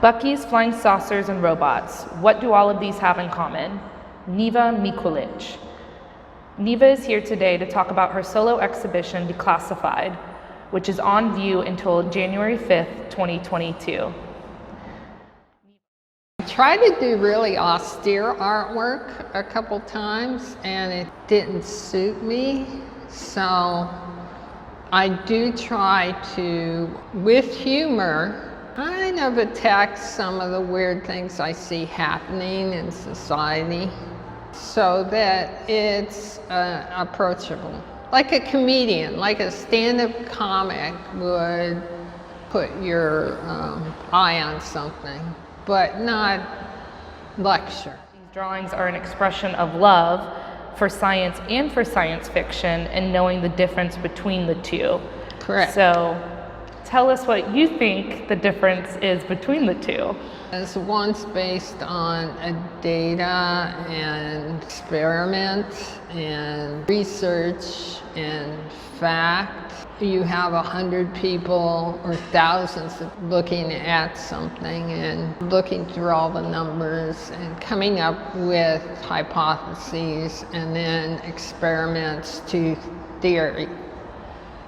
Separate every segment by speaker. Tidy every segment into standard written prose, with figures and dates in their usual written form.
Speaker 1: Buc-ee's, flying saucers, and robots. What do all of these have in common? Neva Mikulicz. Neva is here today to talk about her solo exhibition, Declassified, which is on view until January 5th, 2022.
Speaker 2: I tried to do really austere artwork a couple times and it didn't suit me. So I do try to, with humor, kind of attack some of the weird things I see happening in society so that it's approachable. Like a comedian, like a stand-up comic would put your eye on something, but not lecture.
Speaker 1: These drawings are an expression of love for science and for science fiction and knowing the difference between the two.
Speaker 2: Correct.
Speaker 1: So tell us what you think the difference is between the two.
Speaker 2: As one's based on data and experiment and research and fact. You have 100 people or thousands looking at something and looking through all the numbers and coming up with hypotheses and then experiments to theory.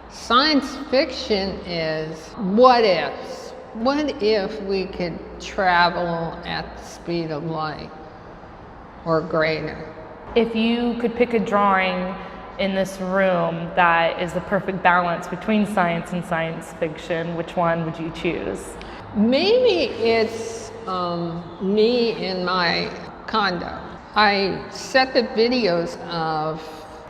Speaker 2: Science fiction is what ifs. What if we could travel at the speed of light or greater?
Speaker 1: If you could pick a drawing in this room that is the perfect balance between science and science fiction, which one would you choose?
Speaker 2: Maybe it's me in my condo. I set the videos of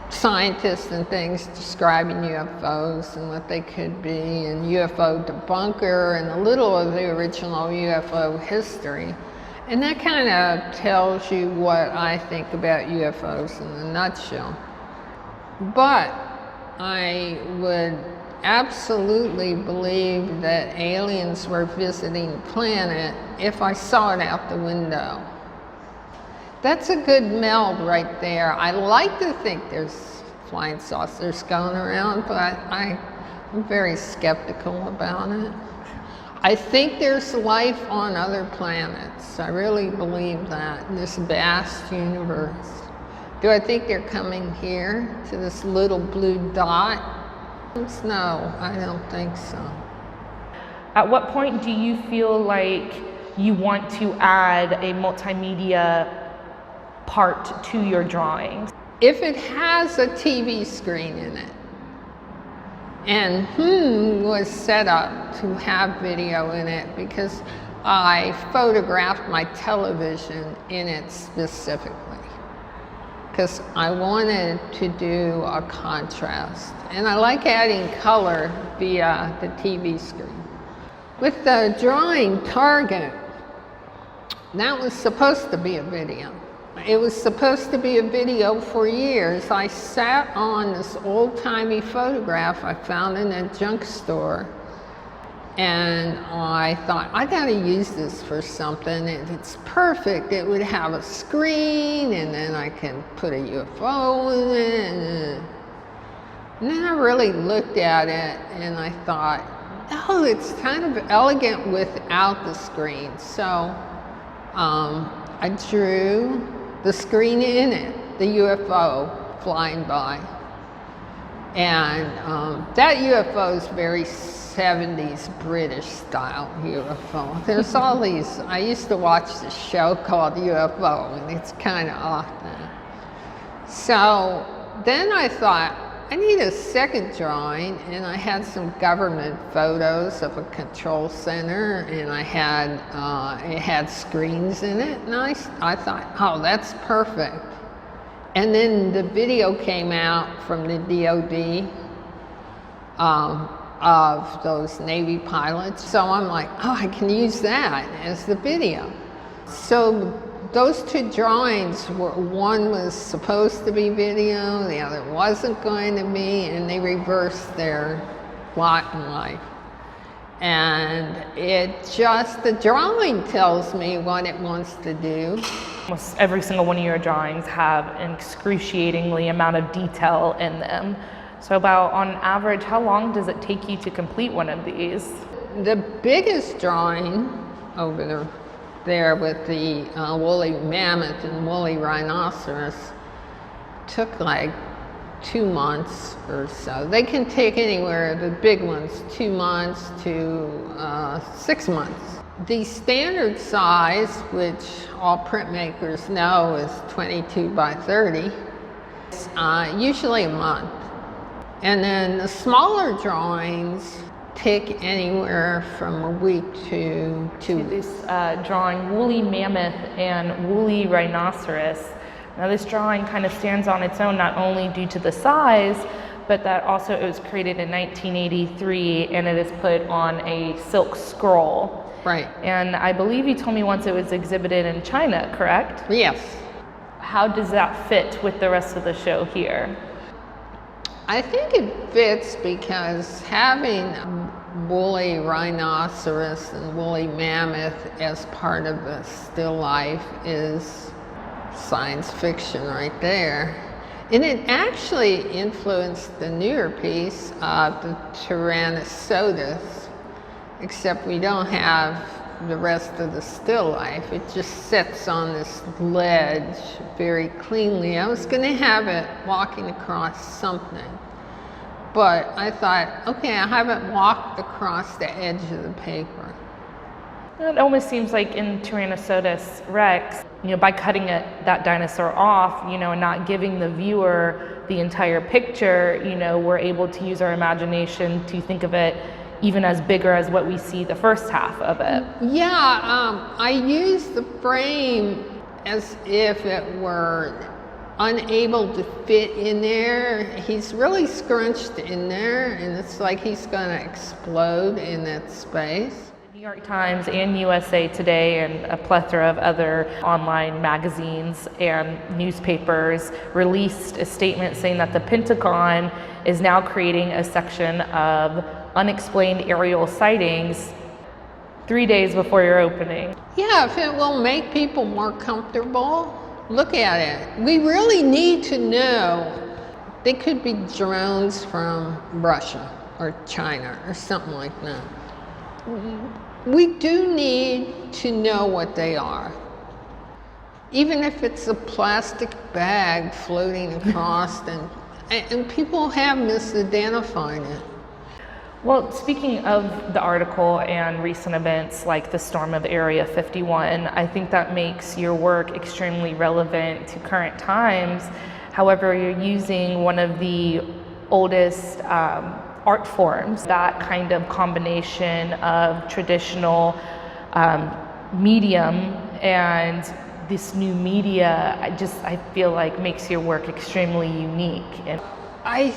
Speaker 2: scientists and things describing UFOs and what they could be, and UFO debunker and a little of the original UFO history. And that kind of tells you what I think about UFOs in a nutshell. But I would absolutely believe that aliens were visiting the planet if I saw it out the window. That's a good meld right there. I like to think there's flying saucers going around, but I'm very skeptical about it. I think there's life on other planets. I really believe that, in this vast universe. Do I think they're coming here to this little blue dot? No, I don't think so.
Speaker 1: At what point do you feel like you want to add a multimedia part to your drawings?
Speaker 2: If it has a TV screen in it, and was set up to have video in it because I photographed my television in it specifically because I wanted to do a contrast, and I like adding color via the TV screen. With the drawing target, that was supposed to be a video. It was supposed to be a video for years. I sat on this old-timey photograph I found in a junk store, and I thought, I gotta use this for something. It's perfect. It would have a screen, and then I can put a UFO in it. And then I really looked at it, and I thought, oh, it's kind of elegant without the screen. So I drew the screen in it, the UFO flying by. And that UFO is very 70s British style UFO. There's all these, I used to watch this show called UFO, and it's kind of off then. So then I thought, I need a second drawing, and I had some government photos of a control center, and I had, it had screens in it, and I thought, oh, that's perfect. And then the video came out from the DOD of those Navy pilots, so I'm like, oh, I can use that as the video. So those two drawings were, one was supposed to be video, the other wasn't going to be, and they reversed their lot in life. And it just, the drawing tells me what it wants to do.
Speaker 1: Almost every single one of your drawings have an excruciatingly amount of detail in them. So about, on average, how long does it take you to complete one of these?
Speaker 2: The biggest drawing over there with the woolly mammoth and woolly rhinoceros took like 2 months or so. They can take anywhere, the big ones, 2 months to 6 months. The standard size, which all printmakers know is 22 by 30, is usually a month. And then the smaller drawings take anywhere from a week to
Speaker 1: this drawing, woolly mammoth and woolly rhinoceros. Now this drawing kind of stands on its own, not only due to the size, but that also it was created in 1983 and it is put on a silk scroll.
Speaker 2: Right.
Speaker 1: And I believe you told me once it was exhibited in China, correct?
Speaker 2: Yes.
Speaker 1: How does that fit with the rest of the show here?
Speaker 2: I think it fits because having woolly rhinoceros and woolly mammoth as part of a still life is science fiction right there. And it actually influenced the newer piece, the Tyrannosaurus, except we don't have the rest of the still life. It just sits on this ledge very cleanly. I was going to have it walking across something, but I thought, okay, I haven't walked across the edge of the paper.
Speaker 1: It almost seems like in Tyrannosaurus Rex, by cutting that dinosaur off, and not giving the viewer the entire picture, we're able to use our imagination to think of it even as bigger as what we see the first half of it.
Speaker 2: Yeah, I use the frame as if it were unable to fit in there. He's really scrunched in there, and it's like he's going to explode in that space.
Speaker 1: The New York Times and USA Today and a plethora of other online magazines and newspapers released a statement saying that the Pentagon is now creating a section of unexplained aerial sightings 3 days before your opening.
Speaker 2: Yeah, if it will make people more comfortable, look at it. We really need to know. They could be drones from Russia or China or something like that. We do need to know what they are. Even if it's a plastic bag floating across and people have misidentified it.
Speaker 1: Well, speaking of the article and recent events like the storm of Area 51, I think that makes your work extremely relevant to current times. However, you're using one of the oldest art forms, that kind of combination of traditional medium and this new media, I feel like makes your work extremely unique. And
Speaker 2: I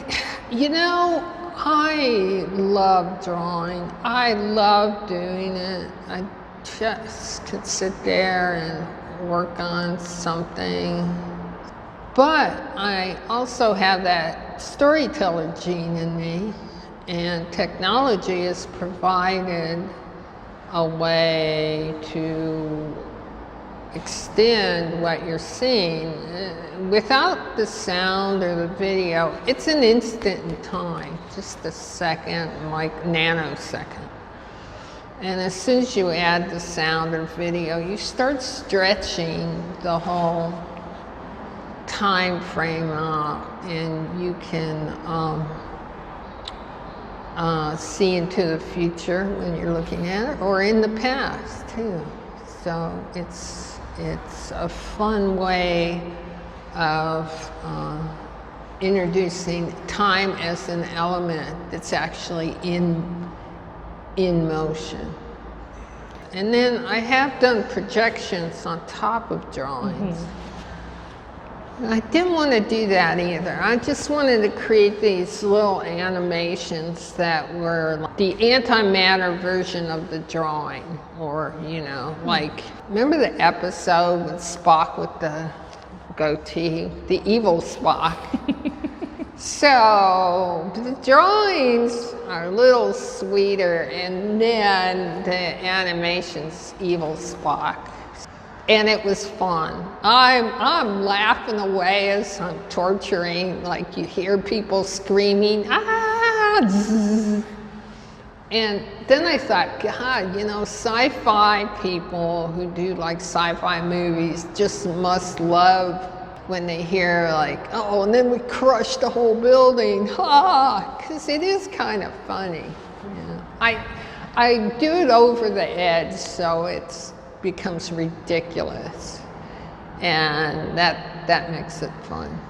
Speaker 2: love drawing. I love doing it. I just could sit there and work on something. But I also have that storyteller gene in me, and technology has provided a way to extend what you're seeing. Without the sound or the video, it's an instant in time, just a second, like nanosecond. And as soon as you add the sound or video, you start stretching the whole time frame out, and you can see into the future when you're looking at it, or in the past too. So it's a fun way of introducing time as an element that's actually in motion. And then I have done projections on top of drawings. I didn't want to do that either. I just wanted to create these little animations that were the antimatter version of the drawing, or, like, remember the episode with Spock with the goatee, the evil Spock? So the drawings are a little sweeter, and then the animation's evil Spock. And it was fun. I'm laughing away as I'm torturing, like you hear people screaming, ah! Zzz. And then I thought, God, you know, sci-fi people who do like sci-fi movies just must love when they hear like, oh, and then we crushed the whole building, ha! Because it is kind of funny. Yeah. I do it over the edge, so it becomes ridiculous, and that makes it fun.